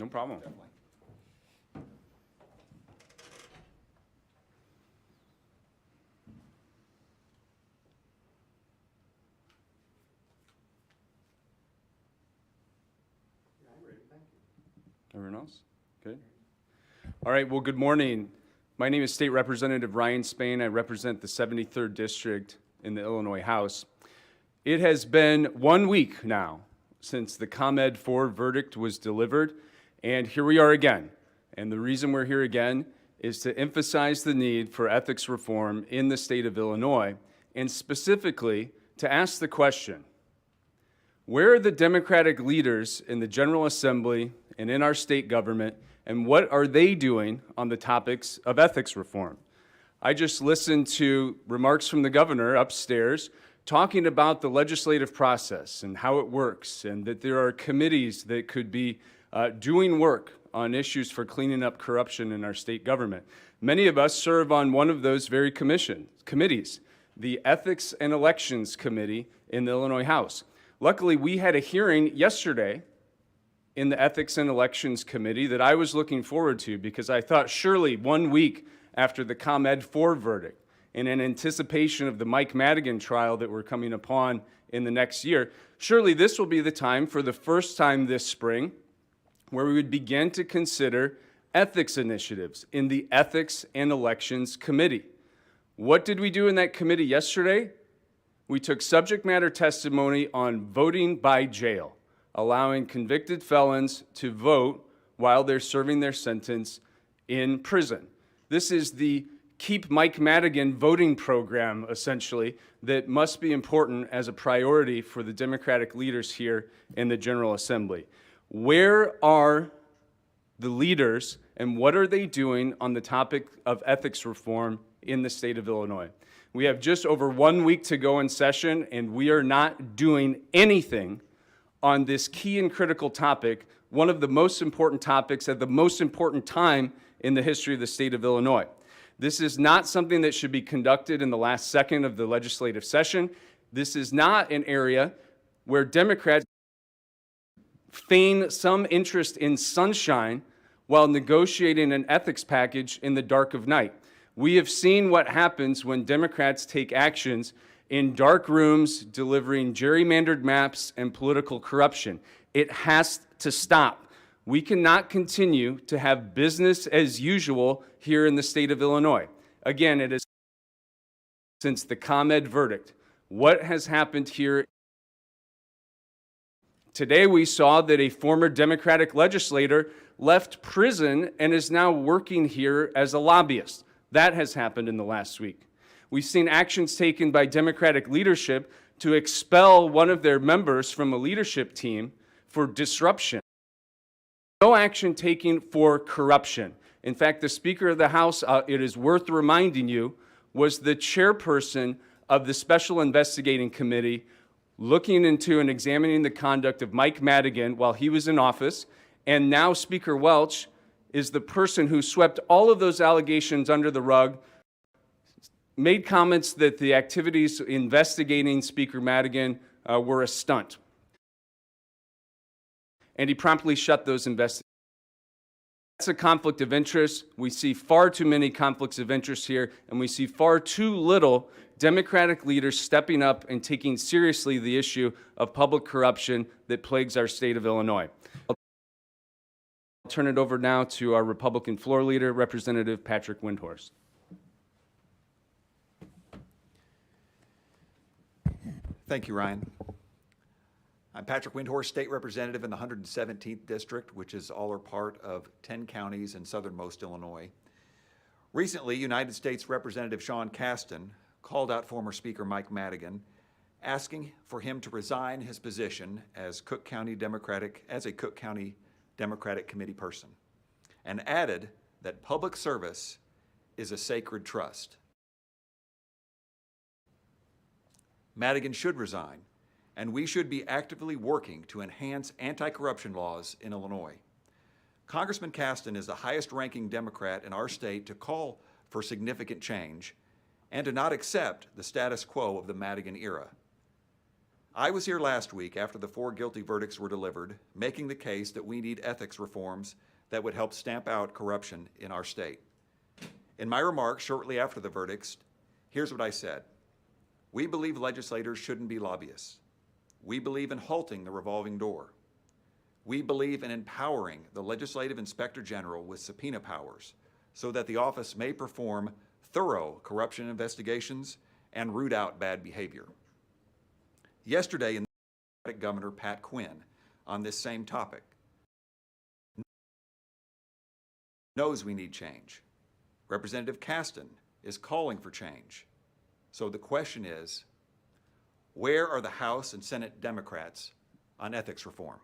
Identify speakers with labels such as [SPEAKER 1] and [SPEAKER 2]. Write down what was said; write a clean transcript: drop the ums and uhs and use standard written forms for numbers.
[SPEAKER 1] No problem.
[SPEAKER 2] Definitely. Yeah, I'm ready. Thank you.
[SPEAKER 1] Everyone else? Good. All right, well, good morning. My name is State Representative Ryan Spain. I represent the 73rd District in the Illinois House. It has been 1 week now since the ComEd 4 verdict was delivered, and here we are again. And the reason we're here again is to emphasize the need for ethics reform in the state of Illinois, and specifically to ask the question, where are the Democratic leaders in the General Assembly and in our state government, and what are they doing on the topics of ethics reform? I just listened to remarks from the governor upstairs talking about the legislative process and how it works, and that there are committees that could be doing work on issues for cleaning up corruption in our state government. Many of us serve on one of those very committees, the Ethics and Elections Committee in the Illinois House. Luckily, we had a hearing yesterday in the Ethics and Elections Committee that I was looking forward to, because I thought surely 1 week after the ComEd 4 verdict, and in anticipation of the Mike Madigan trial that we're coming upon in the next year, surely this will be the time, for the first time this spring, where we would begin to consider ethics initiatives in the Ethics and Elections Committee. What did we do in that committee yesterday? We took subject matter testimony on voting by jail, allowing convicted felons to vote while they're serving their sentence in prison. This is the Keep Mike Madigan voting program, essentially, that must be important as a priority for the Democratic leaders here in the General Assembly. Where are the leaders, and what are they doing on the topic of ethics reform in the state of Illinois? We have just over 1 week to go in session, and we are not doing anything on this key and critical topic, one of the most important topics at the most important time in the history of the state of Illinois. This is not something that should be conducted in the last second of the legislative session. This is not an area where Democrats feign some interest in sunshine while negotiating an ethics package in the dark of night. We have seen what happens when Democrats take actions in dark rooms delivering gerrymandered maps and political corruption. It has to stop. We cannot continue to have business as usual here in the state of Illinois. Again, it is since the ComEd verdict. What has happened here? Today we saw that a former Democratic legislator left prison and is now working here as a lobbyist. That has happened in the last week. We've seen actions taken by Democratic leadership to expel one of their members from a leadership team for disruption. No action taken for corruption. In fact, the Speaker of the House, it is worth reminding you, was the chairperson of the Special Investigating Committee looking into and examining the conduct of Mike Madigan while he was in office, and now Speaker Welch is the person who swept all of those allegations under the rug, made comments that the activities investigating Speaker Madigan were a stunt. And he promptly shut those investigations. That's a conflict of interest. We see far too many conflicts of interest here, and we see far too little Democratic leaders stepping up and taking seriously the issue of public corruption that plagues our state of Illinois. I'll turn it over now to our Republican floor leader, Representative Patrick Windhorst.
[SPEAKER 2] Thank you, Ryan. I'm Patrick Windhorst, State Representative in the 117th District, which is all or part of 10 counties in southernmost Illinois. Recently, United States Representative Sean Casten called out former Speaker Mike Madigan, asking for him to resign his position as a Cook County Democratic Committee person, and added that public service is a sacred trust. Madigan should resign, and we should be actively working to enhance anti-corruption laws in Illinois. Congressman Casten is the highest-ranking Democrat in our state to call for significant change and to not accept the status quo of the Madigan era. I was here last week after the 4 guilty verdicts were delivered, making the case that we need ethics reforms that would help stamp out corruption in our state. In my remarks shortly after the verdicts, here's what I said. We believe legislators shouldn't be lobbyists. We believe in halting the revolving door. We believe in empowering the Legislative Inspector General with subpoena powers so that the office may perform thorough corruption investigations and root out bad behavior. Yesterday, in the Governor Pat Quinn on this same topic knows we need change. Representative Caston is calling for change. So the question is, where are the House and Senate Democrats on ethics reform?